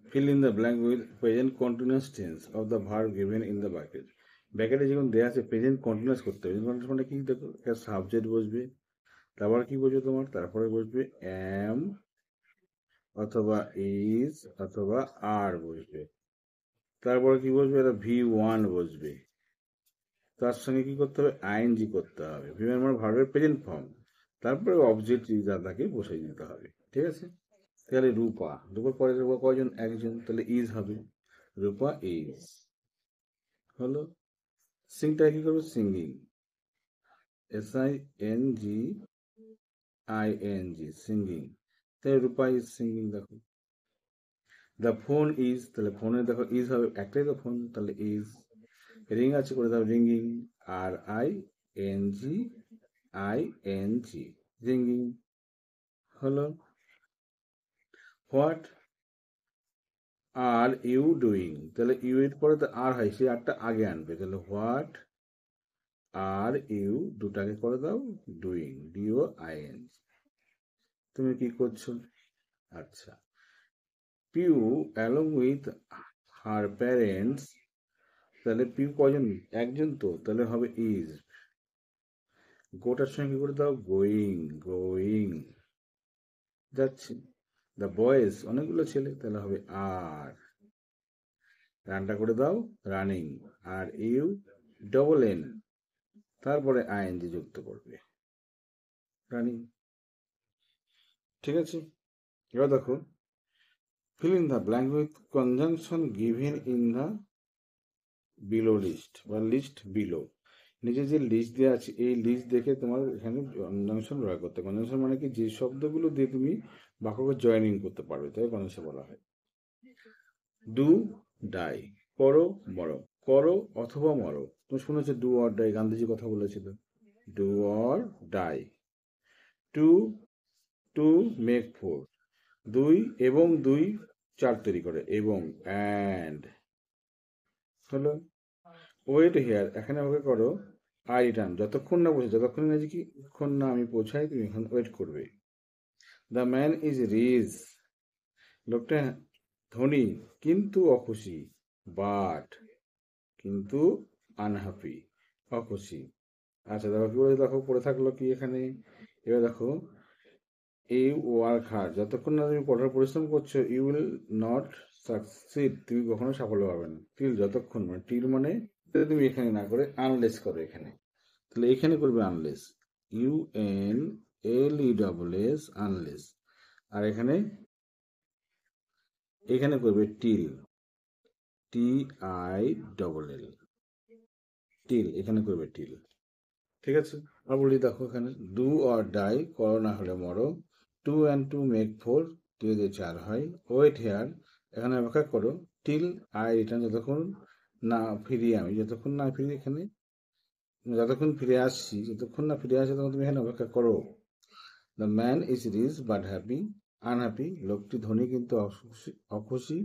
fill in the blank with present continuous tense of the verb given in the bracket. ব্র্যাকেটে যখন দেওয়া আছে present continuous করতে হবে, কন্টিনিউয়াস মানে কি দেখো, একটা সাবজেক্ট বসবে, তারপর কি বসবে তোমার, তারপরে বসবে অ্যাম অথবা ইজ অথবা আর বসবে, তারপরে কি বসবে, এটা V1 বসবে, তার সঙ্গে কি করতে হবে, আইএনজি করতে হবে, V1 মানে ভার্বের প্রেজেন্ট ফর্ম, তারপরে অবজেক্ট যা তাকে বসিয়ে দিতে হবে। ঠিক আছে, তাহলে রূপা, রূপার পরে রূপা কয়জন, একজন, তাহলে ইজ হবে, রূপা ইজ হলো। সিংটা কি করবে, সিঙ্গিং, SINGING, সিঙ্গিং, তাহলে রূপা ইজ সিঙ্গিং। দেখো দ্য ফোন ইজ, তাহলে ফোনে দেখো ইজ হবে, একটাই তো ফোন, তাহলে ইজ। রিং আছে, করে দাও রিঙ্গিং, RINGING, রিঙ্গিং হলো। হোয়াট আর ইউ ডুইং, তাহলে ইউ এর পরে তো আর হয়, সেই আরটা আগে আনবে, তাহলে হোয়াট আর ইউ দুটাকে করে দাও ডুইং, DOING, তুমি কি করছো। আচ্ছা, Piu along with her parents, তাহলে পিউ কজন, একজন তো, তাহলে হবে ইজ, গোটার সঙ্গে কি করে দাও, গোয়িং, গোয়িং, যাচ্ছে। দ্য বয়েজ অনেকগুলো ছেলে, তাহলে হবে আর, রানটা করে দাও রানিং, RUNN, তারপরে ING যুক্ত করবে, রানিং। ঠিক আছে, এবার দেখো, fill in the blank with conjunction given in the below list বা লিস্ট বিলো। নিচে যে লিস্ট দেওয়া আছে এই লিস্ট দেখে তোমার এখানে কনজাংশন ব্যবহার করতে, কনজাংশন মানে কি, যে শব্দগুলো দিয়ে তুমি বাক্যকে জয়েনিং করতে পারবে, তাই কনজাংশন বলা হয়। ডু ডাই, করো মরো, করো অথবা মরো, তুমি শুনেছো ডু অর ডাই, গান্ধীজি কথা বলেছিল, do or die. Two, two make four, দুই এবং দুই চার তৈরি করে, এবং অ্যান্ড হলো। ওয়েট হেয়ার, এখানে ওকে করো আই রিটার্ন, যতক্ষণ না বসে, যতক্ষণ না যে কি ক্ষণ না আমি পৌঁছাই তুমি এখন ওয়েট করবে। দ্য ম্যান ইজ রিচ, লোকটা ধনী কিন্তু অখুশি, বাট, কিন্তু আনহ্যাপি, অখুশি। আচ্ছা দেখো কি বলে, দেখো পড়ে থাকলো কি এখানে, এবার দেখো, এই ওয়ার্ক হার্ড, যতক্ষণ না তুমি কঠোর পরিশ্রম করছো, ইউ উইল নট সাকসিড, তুমি কখনো সাফল্য পাবে না। টিল, যতক্ষণ, মানে টিল মানে তুমি এখানে না করে আনলেস করো এখানে, তাহলে এখানে করবে আনলেস, UNLESS, আনলেস। আর এখানে, এখানে করবে টিল, TILL, টিল, এখানে করবে টিল। ঠিক আছে, আর বলি দেখো এখানে, ডু অর ডাই, করো না হলে মরো, two and two make four, দুই দিয়ে চার হয়, ওয়েট হেয়ার, এখানে অপেক্ষা করো, টিল আই রিটার্ন, যতক্ষণ না ফিরিয়ে আমি, যতক্ষণ না ফিরি এখানে, যতক্ষণ ফিরে আসছি, যতক্ষণ না ফিরে আসে তখন তুমি এখানে অপেক্ষা করো। The man is rich but happy, unhappy, লোকটি ধনী কিন্তু অখুশি, অখুশি।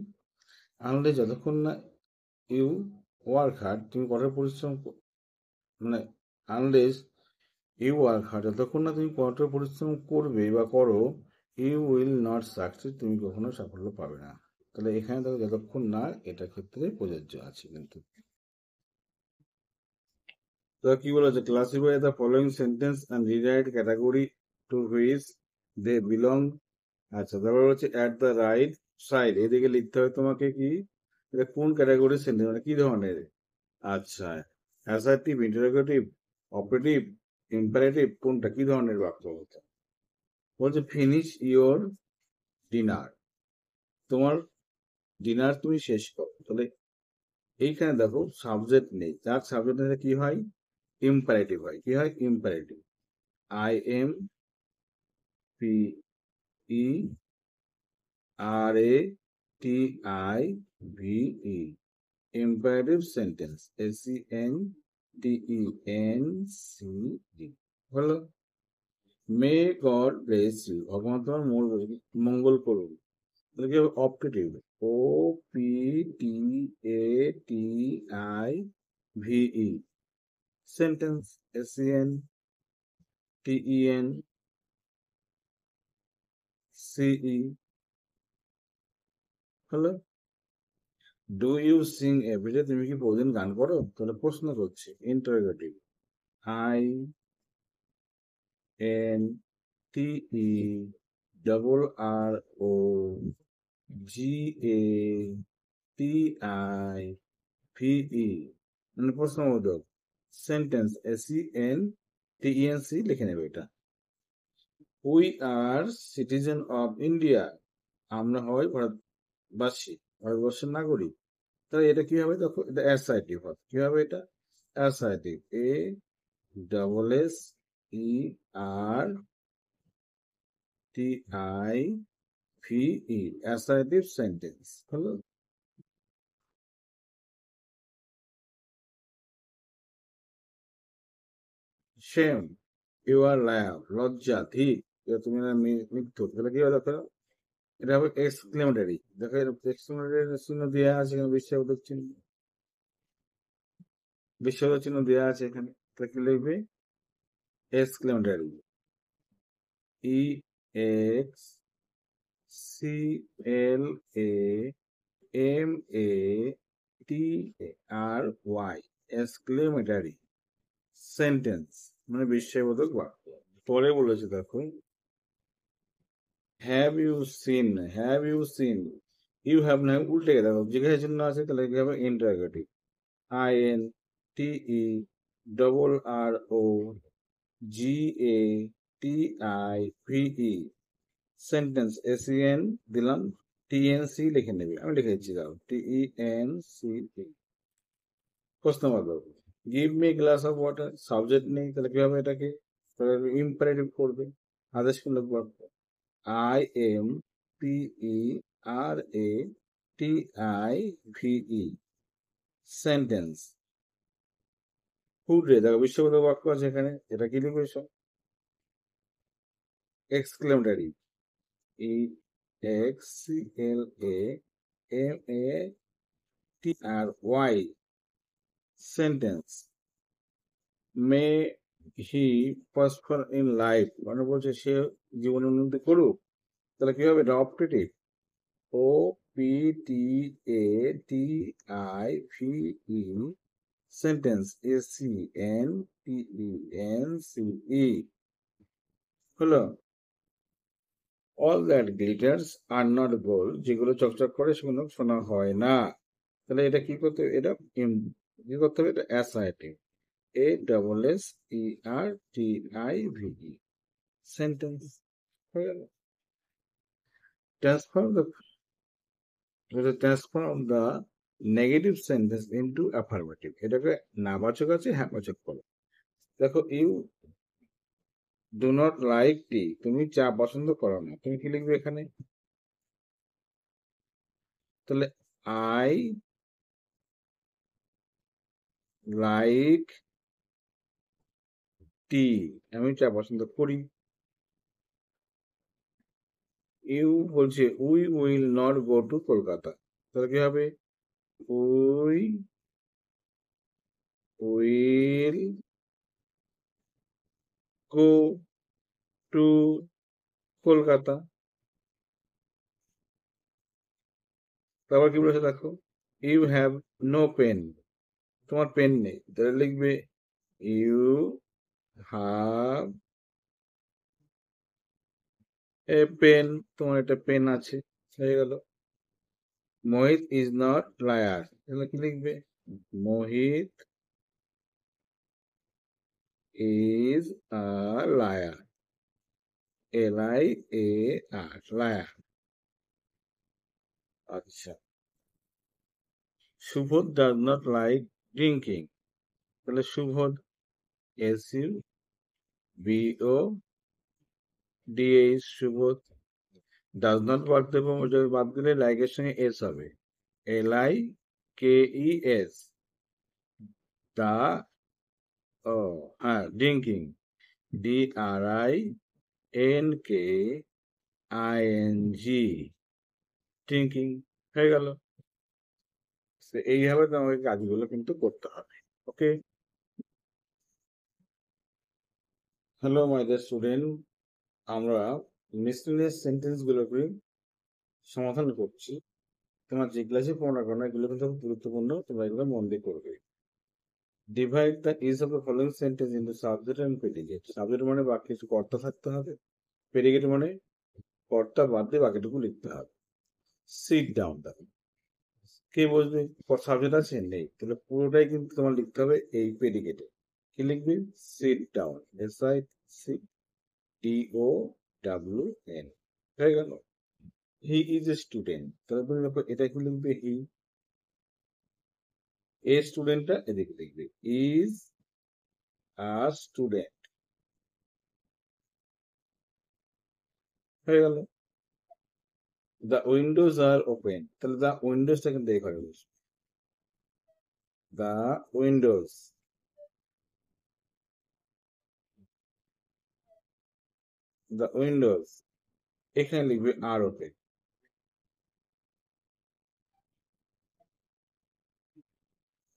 আনলে, যতক্ষণ না ইউ ওয়ার্ক হার্ড, তুমি কঠোর পরিশ্রম মানে আনলেস ইউ ওয়ার্ক হার্ড, যতক্ষণ না তুমি কঠোর পরিশ্রম করবে বা করো, ইউ উইল নট সাকসিড, তুমি কখনো সাফল্য পাবে না। তাহলে এখানে দেখো যতক্ষণ না, এটা ক্ষেত্রে প্রযোজ্য আছে কিন্তু। তো কি বলেছে, classify the following sentence and rewrite category to which they belong. আচ্ছা, তারপর হচ্ছে অ্যাট দ্য রাইট সাইড, এদিকে লিখতে হবে তোমাকে কি, এটা কোন ক্যাটাগরির সেন্টেন্স, মানে কি ধরনের। আচ্ছা, অ্যাসার্টিভ, ইন্টারোগেটিভ, অপারেটিভ, ইম্পারেটিভ, কোনটা, কি ধরনের বাক্য বলছে, বলছে ফিনিশ ইওর ডিনার, তোমার ডিনার তুমি শেষ করো, তাহলে এইখানে দেখো সাবজেক্ট নেই, যার সাবজেক্ট নেই কি হয়, ইম্পারেটিভ হয়, কি হয়, imperative, IMPERATIVE, imperative sentence, SENTENCE, হলো। মে গড ব্লেস ইউ, ভগবান তোমার মঙ্গল করুন, তাহলে কি হবে, অপটেটিভ, OPTATIVE, সেন্টেন্স, SENTENCE, হলো ডু ইউ সিং এভরিডে, তুমি কি প্রতিদিন গান করো? তাহলে প্রশ্ন করছে, interrogative. I N T E double R O G A T I V E, মানে প্রশ্নবোধক sentence, S E N T E N C লিখে নেবে এটা। We are citizen of India, আমরা হই ভারতবাসী, ভারতবর্ষের নাগরিক। তাহলে এটা কি হবে? দেখো, এটা অ্যাসার্টিভ হবে। কি হবে এটা? Assertive, A double S E R T I V E, assertive sentence হলো। সেম, ইউ আর লায়ার, লজ্জা, ধিক, এটা তুমি না মৃত্যু, তাহলে কি হবে? দেখো, এটা হবে এক্সক্লেমেটরি। দেখো, এক্সক্লেমেটরি চিহ্ন দেওয়া আছে এখানে, বিস্ময়বোধক চিহ্ন, বিস্ময়বোধক চিহ্ন দেওয়া আছে এখানে। তাহলে কি লিখবে? Exclamatory, E X C L A M A T R Y, exclamatory sentence, মানে বিস্ময়বোধক বাক্য। পরে বলেছে দেখো, have you seen, have you seen, you have না, উল্টে গেছে, দেখো জিজ্ঞাসা চিহ্ন আছে, তাহলে কি হবে? Interrogative, I N T E double R O G A T I V E, sentence, S E N দিলাম, টি এন সি লিখে নেবে, আমি লিখে দিচ্ছি, দাও, টি ই এন সি। প্রশ্নবোধক, give me glass of water, subject নেই, তাহলে কি হবে এটাকে? ইম্পারেটিভ করবে, আদেশমূলক বাক্য। I M P E R A T I V E, sentence. ফুড রে, দেখো বিশ্ববোধক বাক্য আছে এখানে, এটা কি লিখবে? Exclamatory, E X C L A M A T R Y, sentence. May he prosper in life, মানে বলছে সে জীবনে উন্নতি করুক, তাহলে কি হবে? এটা optative, O P T A T I V E, sentence, A C N T E N C E, হলো। All that glitters are not gold, যেগুলো চকচক করে সেগুলো সোনা হয় না। তাহলে এটা কি করতে হবে? এটা কি করতে হবে? এটা assertive, A double S E R T I V E, sentence হয়ে গেল। Transform the, transform the negative sentence into affirmative, এটাকে নাবাচক আছে হ্যাঁবাচক করো। দেখো, you do not like tea, তুমি চা পছন্দ করো না, তুমি কি লিখবে এখানে? তাহলে আই লাইক টি, আমি চা পছন্দ করি। ইউ বলছে we will not go to Kolkata, তাহলে কি হবে? We will go to Kolkata. তারপর কি বলেছে দেখো, ইউ হ্যাভ নো পেন, তোমার পেন নেই, তাহলে লিখবে ইউ হ্যাভ এ পেন, তোমার একটা পেন আছে, হয়ে গেল। মোহিত ইজ নট লায়ার, তাহলে কি লিখবে? Mohit is a liar, L I A R, liar. আচ্ছা, Subodh does not like drinking, তাহলে Subodh, S U B O D H, Subodh, does not বাদ দিলে লাইকের সঙ্গে এস হবে, L I K E S, দা, ও হ্যাঁ, drinking, D R I N K I N G, drinking, হয়ে গেল। এইভাবে তোমাকে কাজগুলো কিন্তু করতে হবে। Okay, hello my dear student, আমরা মিসলেনিয়াস সেন্টেন্স গুলোকে সমাধান করছি। তোমার যে ক্লাসে পড়ো না কেন এগুলো কিন্তু খুব গুরুত্বপূর্ণ, তোমরা এগুলো মন দিয়ে করবে। Divide the is of the following sentence into subject and predicate. Subject মানে বাকি কিছু কর্তা থাকতে হবে, প্রেডিকেট মানে কর্তা বাদ দিয়ে বাকিটুকু লিখতে হবে। সিট ডাউন, দেখো কে বসবে, সাবজেক্ট আছে নেই, তাহলে পুরোটাই কিন্তু তোমার লিখতে হবে এই প্রেডিকেটে। কি লিখবি? সিট ডাউন, SITDOWN, হয়ে গেল। হি ইজ এ স্টুডেন্ট, তাহলে তুমি দেখো এটা কি লিখবে? হি, এ স্টুডেন্টটা এদিকে লিখবে ইজ আ স্টুডেন্ট, হয়ে গেল। দ্য উইন্ডোজ আর ওপেন, তাহলে দ্য উইন্ডোজটা কিন্তু এইভাবে বসবে, দ্য উইন্ডোজ, দ্য উইন্ডোজ, এখানে লিখবে আর ওপেন,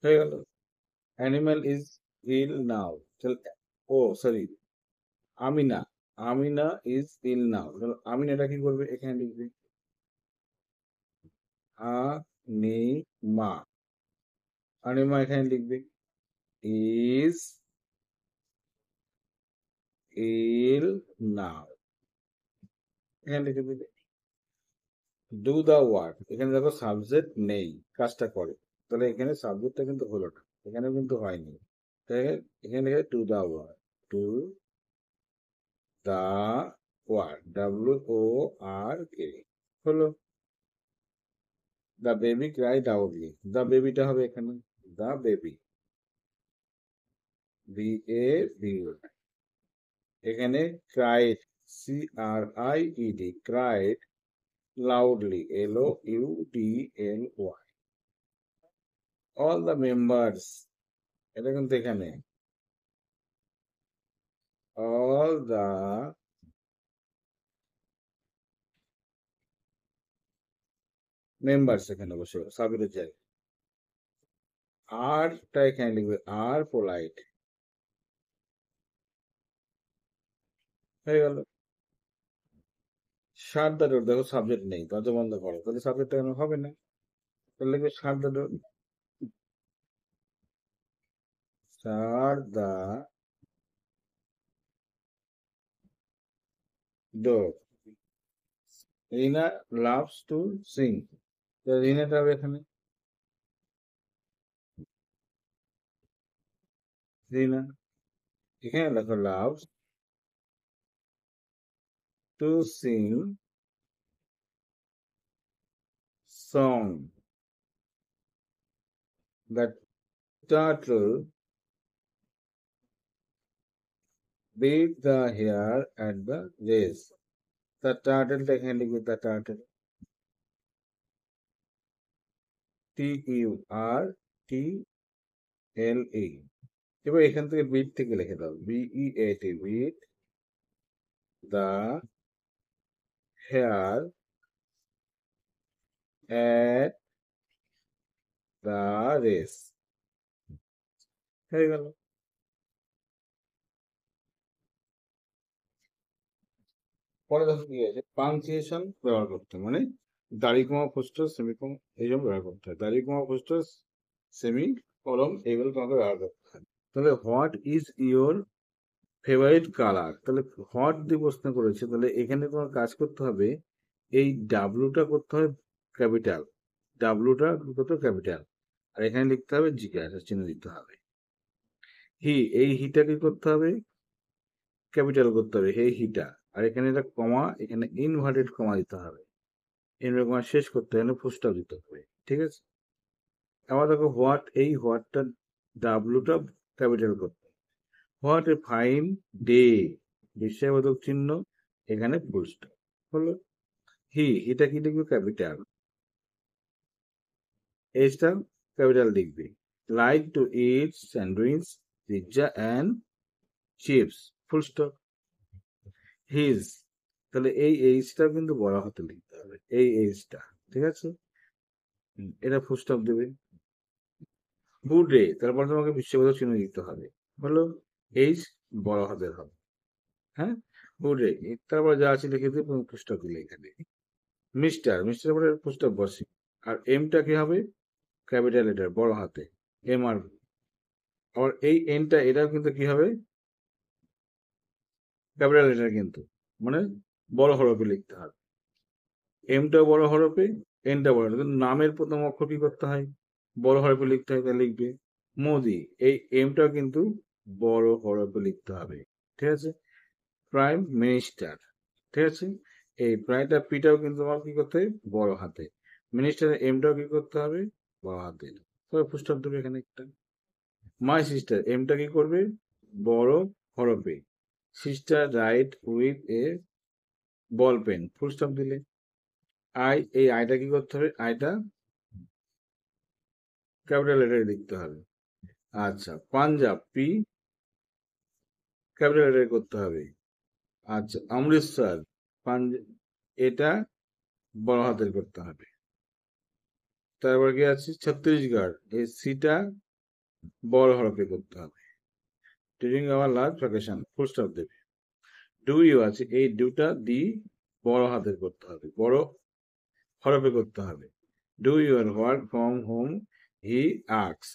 হয়ে গেল। Animal is ill now, oh sorry, Amina, Amina is ill now, আমিনাটা কি করবে? এখানে লিখবে আনিমা, আনিমা এখানে লিখবে ইজ ইল নাও, এখানে লিখে দিবে। ডু দা ওয়ার্ক, এখানে দেখো সাবজেক্ট নেই, কাজটা করে, তাহলে এখানে সাবজেক্টটা কিন্তু হলো না, এখানেও কিন্তু হয়নি, তাহলে এখানে লিখে do the work, do the work, WORK, হলো। The baby cried loudly, the বেবিটা হবে এখানে দ্য বেবি, BABY, এখানে cried, CRIED, cried loudly, LOUDLY, all the members, এটা কিন্তু এখানে অল দ্য মেম্বার্স, এখানে বসে সাবজেক্টের জায়গায়, আরটা এখানে লিখবে আর পোলাইট, হয়ে গেল। শাট দ্য ডোর, দেখো সাবজেক্ট নেই, দরজা বন্ধ করো, তাহলে সাবজেক্টটা কেন হবে না, তাহলে লিখবে shut the door, shut the door. Rina loves to sing, রিনাটা হবে এখানে রিনা, এখানে দেখো loves to sing song, the turtle beat the hare at the race, the turtle এখানে লিখবে the turtle, TURTLE, এবার এখান থেকে বিট থেকে লিখে দাও BEAT, beat the hare at the race, হয়ে গেল। পরে দেখো কি আছে, পাংচুয়েশন ব্যবহার করতে, মানে দাড়ি কমা ফুস্টার সেমি কম এইসব ব্যবহার করতে হয়, দাড়ি কমা ফুস্টার সেমি কলম এইগুলো তোমাকে ব্যবহার করতে হয়। তাহলে what is your favourite colour, তাহলে হোয়াট দিয়ে প্রশ্ন করেছে, তাহলে এখানে তোমার কাজ করতে হবে, এই ডাব্লুটা করতে হবে ক্যাপিটাল, ডাব্লুটা করতে হবে ক্যাপিটাল, আর এখানে লিখতে হবে জিজ্ঞাসা চিহ্ন দিতে হবে। হি, এই হিটা কি করতে হবে? ক্যাপিটাল করতে হবে, হে হিটা, আর এখানে এটা কমা, এখানে ইনভার্টেড কমা দিতে হবে, ইনভার্টেড কমা শেষ করতে হবে, ফুলস্টপ দিতে হবে, ঠিক আছে। আবার দেখো হোয়াট, এই হোয়াটটা ডাব্লুটা ক্যাপিটাল করতে হবে, হোয়াট এ ফাইন ডে, বিস্ময়বোধক চিহ্ন, এখানে ফুলস্টপ, হলো। হি, এটা কি লিখবে? ক্যাপিটাল, এইচটা ক্যাপিটাল লিখবে। Like to it sandwich, pizza and chips, full stop. His, তাহলে এই এইচটা কিন্তু বড় হাতে লিখতে হবে, এই এইচটা, ঠিক আছে, এটা ফুল স্টপ দেবে। হুডে, তারপর তোমাকে বিশ্ববোধক চিহ্ন দিতে হবে, হলো, এইচ বড় হাতের হবে, হ্যাঁ, হুডে, তারপর যা আছে লিখে দিয়ে ফুল স্টপ দিলে এখানে। মিস্টার, মিস্টার পরে ফুল স্টপ বসে, আর এমটা কি হবে? ক্যাপিটাল লেটার, বড় হাতে, এম আর। আর এই এনটা, এটাও কিন্তু কি হবে? ক্যাপিটাল লেটার কিন্তু, মানে বড় হরফে লিখতে হবে। এমটাও বড় হরফে, এনটা বড় হরফে। কিন্তু নামের প্রথম অক্ষর কি করতে হয়? বড় হরফে লিখতে হয়, তাই লিখবে মোদি। এই এমটাও কিন্তু বড় হরফে লিখতে হবে, ঠিক আছে? প্রাইম মিনিস্টার, ঠিক আছে? এই প্রাইমটা পিটাও কিন্তু আমার কি করতে হবে? বড় হাতে। মিনিস্টারের এমটাও কি করতে হবে? বড় হাতে। তবে ফুলস্টপ দেবে এখানে একটা। মাই সিস্টার, এমটা কি করবে? বড় হরফে। Sister write with a ball pen, full stop দিলে। আই, এই আইটা কি করতে হবে? আইটা ক্যাপিটাল লেটারে লিখতে হবে। আচ্ছা, পাঞ্জাব, পি ক্যাপিটাল লেটারে করতে হবে। আচ্ছা, অমৃতসর, এটা বড় হাতের করতে হবে। তারপর কি আছে? ছত্তিশগড়, এই সিটা বড় হরফে করতে হবে। During our last vacation, full stop দেবে। ডু ইউ আছে, এই ডুটা দি বড় হাতের করতে হবে, বড় হরফে করতে হবে। Do your work from home, he asks,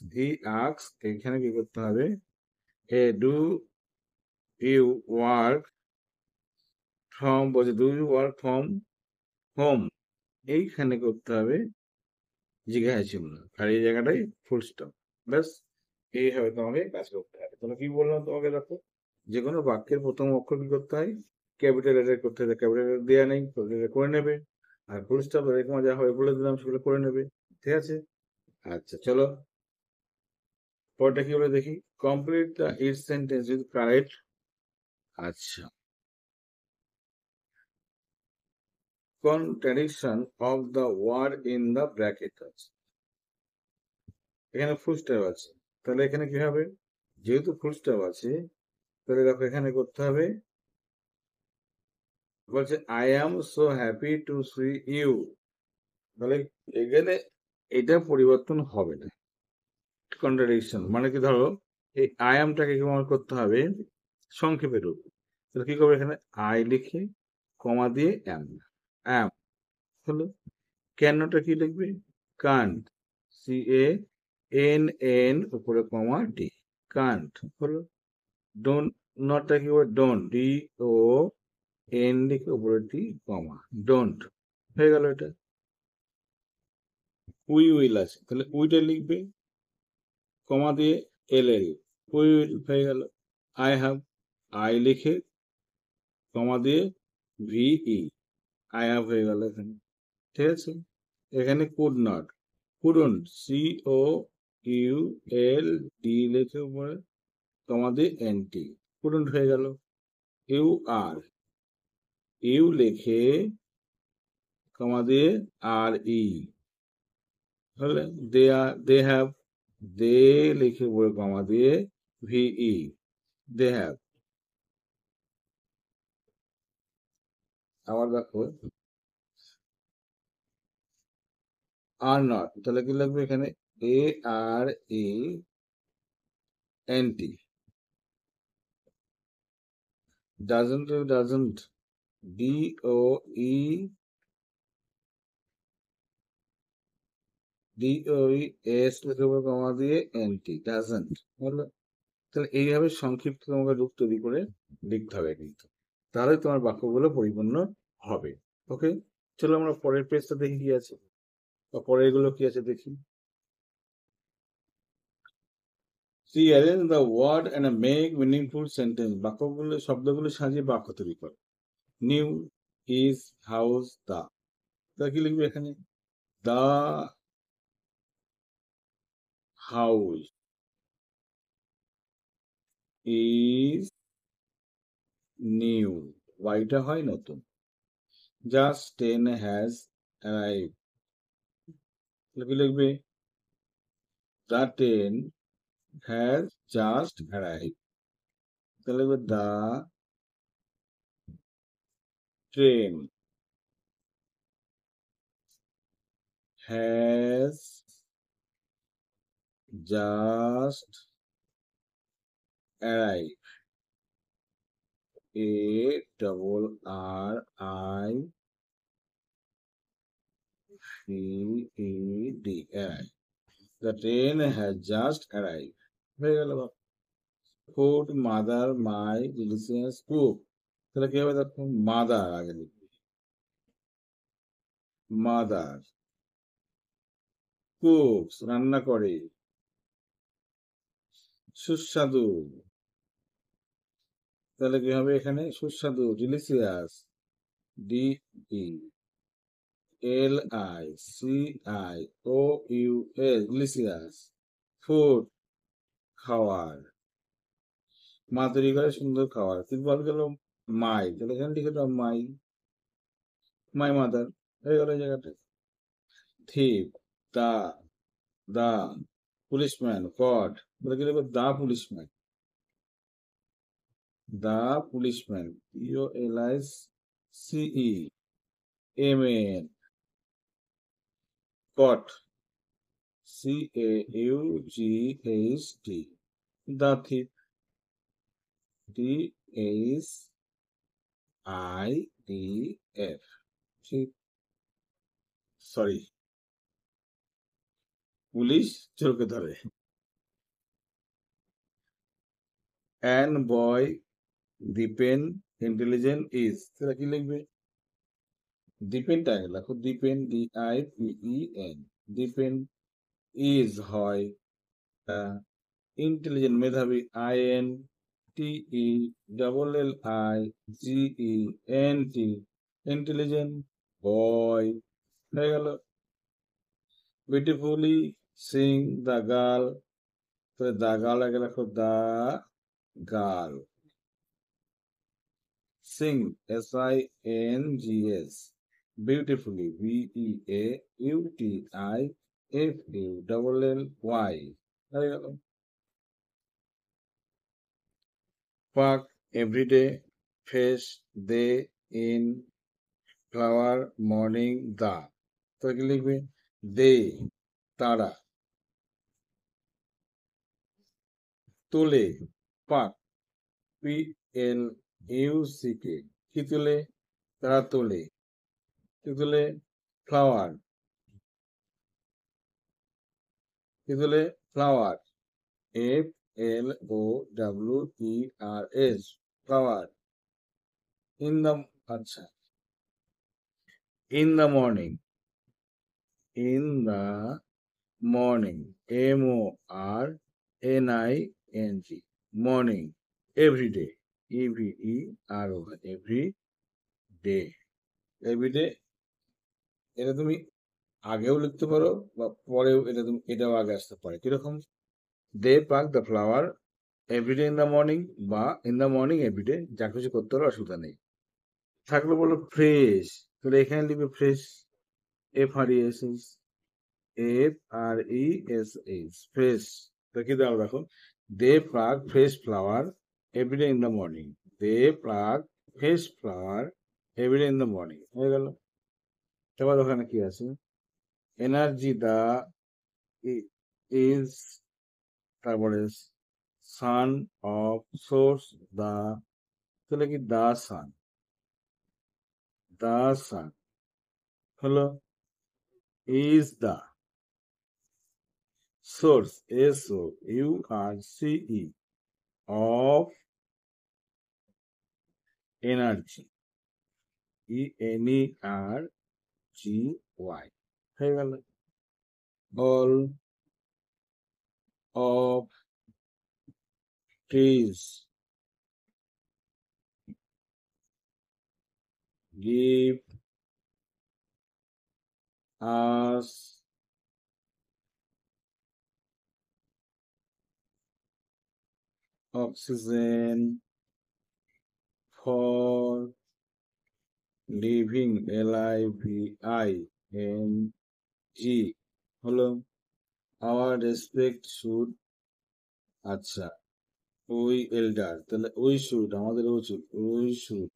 এখানে কি করতে হবে? এ ডু ইউ ওয়ার্ক ফ্রম, বলছে do you work from home, এইখানে করতে হবে জিজ্ঞাসা চিহ্ন, আর এই জায়গাটাই ফুল স্টপ। ব্যাস, এইভাবে তোমাকে কাজ করতে হবে। তাহলে কি বললাম তোমাকে? দেখো, যে কোনো বাক্যের প্রথম অক্ষর কি করতে হয়? ক্যাপিটাল লেটার করতে হবে। ক্যাপিটাল লেটার দেওয়া নেই, করে নেবে। আর ফুল স্টপ এরকম যা হবে বলে দিলাম, সেগুলো করে নেবে, ঠিক আছে? আচ্ছা, চলো পরটা কি বলে দেখি। Complete the it sentence with correct. আচ্ছা, contradiction of the word in the bracket আছে, এখানে ফুল স্টপ আছে। তাহলে এখানে কি হবে? যেহেতু ফুল স্টপ আছে, তাহলে দেখো এখানে করতে হবে, বলছে I am so happy to see you. তাহলে এখানে এটা পরিবর্তন হবে না, কন্ট্রাডিকশন। মানে কি, ধরো এই আই অ্যামটাকে কেমন করতে হবে? সংক্ষেপে রূপ। তাহলে কি করবে? এখানে আই লিখে কমা দিয়ে অ্যাম হলো। কেনটা কি লিখবে? Can't, C A N N উপরে কমা ডি, কান্ট হলো। ডোন্ট, নটটা কি হবে? ডোন্ট, ডি ও এন লিখে উপরে ডি কমা, ডোন্ট হয়ে গেল এটা। উই উইল আছে, তাহলে উইটা লিখবে কমা দিয়ে এল এল, উই উইল হয়ে গেল। আই হ্যাভ, আই লিখে কমা দিয়ে ভিই, আই হ্যাভ হয়ে গেল এখানে, ঠিক আছে? এখানে could not, couldn't, C O U L D লিখে উপরে কমা দিয়ে এন টি, কুডন্ট হয়ে গেল। ইউ আর, ইউ লিখে কমা দিয়ে আর ই হলে। দে হ্যাভ, দে লিখে উপরে কমা দিয়ে ভিই, দে হ্যাভ। আবার দেখো, আর নট, তাহলে কি লাগবে এখানে? A R E N T. Doesn't, doesn't, D O E D O E S লিখে উপরে কমা দিয়ে এন টি, ডাজন্ট হলো। তাহলে এইভাবে সংক্ষিপ্ত তোমাকে রূপ তৈরি করে লিখতে হবে কিন্তু, তাহলে তোমার বাক্যগুলো পরিপূর্ণ হবে। ওকে, চলো আমরা পরের পেজটা দেখি কি আছে, বা পরের গুলো কি আছে দেখি। See, arrange the word and make meaningful sentence. বাক্যগুলো, শব্দগুলো সাজিয়ে বাক্য তৈরি করো। New, is, house, the. তা কি লিখবে এখানে? দা হাউস ইজ নিউ, ওয়াইটা হয় নতুন। জাস্ট টেন হ্যাজ অ্যারাইভ, কি লিখবে? The train has just arrive, তাহলে লিখবে the train has just arrive, A double R I CED, arrive. The train has just arrived. হয়ে গেল বাপ। Food mother my delicious cook, তাহলে কি হবে দেখো, মাদার আগে লিখবি, মাদার কুকস রান্না করে, সুস্বাদু, তাহলে কি হবে এখানে সুস্বাদু, delicious, D E L I C I O U S, delicious, food খাওয়ার, মা তৈরি করে সুন্দর খাবার, কিন্তু বল গেল মাই, তাহলে এখানে লিখে দাও মাই, মাই মাদার, হয়ে গেল এই জায়গাটা। থিপ, দা, দা পুলিশম্যান কট, তাহলে কি লিখবো the policeman, the policeman, POLICEMAN, caught, CAUGHT, the thief, DHIDF, ঠিক, সরি, পুলিশ চোরকে ধরে। An boy Dipen intelligent is, তাহলে কি লিখবে, দীপেনটা আগে লেখো, দীপেন DIPEN, দীপেন ইজ হয়, ইন্টেলিজেন্ট মেধাবী INTELLIGENT, ইন্টেলিজেন্ট বয়, হয়ে গেল। বিউটিফুলি সিং দ্য গার্ল, তো দ্য গার্ল আগে লেখো, the girl, sing SINGS, beautifully BEAUTIFULLY, হয়ে গেল। Pluck everyday, fresh they, in flower morning the, তো কি লিখবে, দে তারা, তোলে, পাক PLUCK, কি তোলে, তারা তোলে, কি তোলে, ফ্লাওয়ার, কি তোলে, flower, FLOWERS, flower, in the, আচ্ছা, in the morning, in the morning, MORNING, morning, everyday, EVERO, every day, everyday, এটা তুমি আগেও লিখতে পারো বা পরেও, এটা তুমি এটাও আগে আসতে পারে, কিরকম, they pluck the flower everyday in the morning, বা ইন দ্য মর্নিং এভরিডে, যা কিছু করতে পারো, অসুবিধা নেই। থাকলো বলো ফ্রেশ, তাহলে এখানে লিখবে ফ্রেশ, FRESH, ফ্রেশ, দেখি দাও দেখো, they pluck fresh flower everyday in the morning, they pluck fresh flower everyday in the morning, হয়ে গেল। এবার ওখানে কি আছে, এনার্জি দা ইজ, তারপরে সান অফ সোর্স দা, তাহলে কি দা সান, দা সান হলো, is the source, SOURCE, of energy, ENERGY, হয়ে গেল। All of trees give us oxygen for living, LIVING, হলো, আওয়ার রেসপেক্ট শুড, আচ্ছা, উই এল্ডার, তাহলে উই শুড আমাদের উচিত, we should,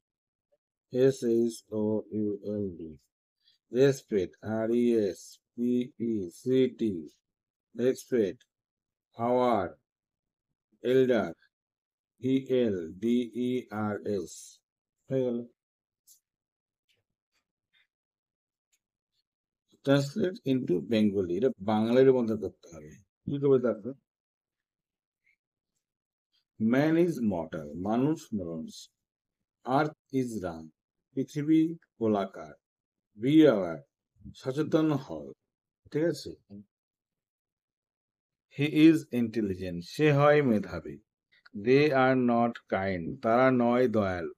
SHOULD, respect, RESPECT, respect, our, elder, ELDERS, হয়ে গেল। Translate into Bengali, এটা বাংলায় মধ্যে করতে হবে। কি করবে দেখো, ম্যান ইজ মর্টাল, মানুষ মরণস, আর্থ ইজ রাউন্ড, পৃথিবী গোলাকার, বি আওয়ার, সচেতন হও, ঠিক আছে। হি ইজ ইন্টেলিজেন্ট, সে হয় মেধাবী। দে আর নট কাইন্ড, তারা নয় দয়ালু।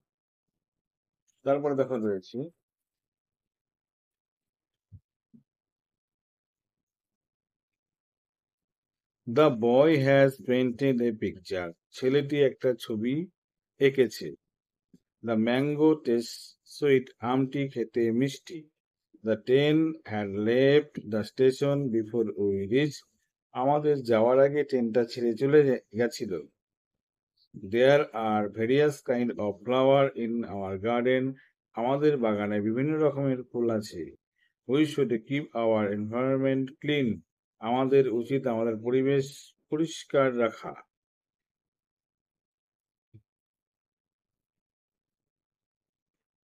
তারপরে দেখো রয়েছে, the boy has painted a picture, ছেলেটি একটা ছবি এঁকেছে। দ্য ম্যাঙ্গো টেস্ট সুইট, আমটি খেতে মিষ্টি। The train had left the station before we reach, আমাদের যাওয়ার আগে ট্রেনটা ছেড়ে চলে গেছিল। There are various kind of flower in our garden, আমাদের বাগানে বিভিন্ন রকমের ফুল আছে। We should keep our environment clean, আমাদের উচিত আমাদের পরিবেশ পরিষ্কার রাখা।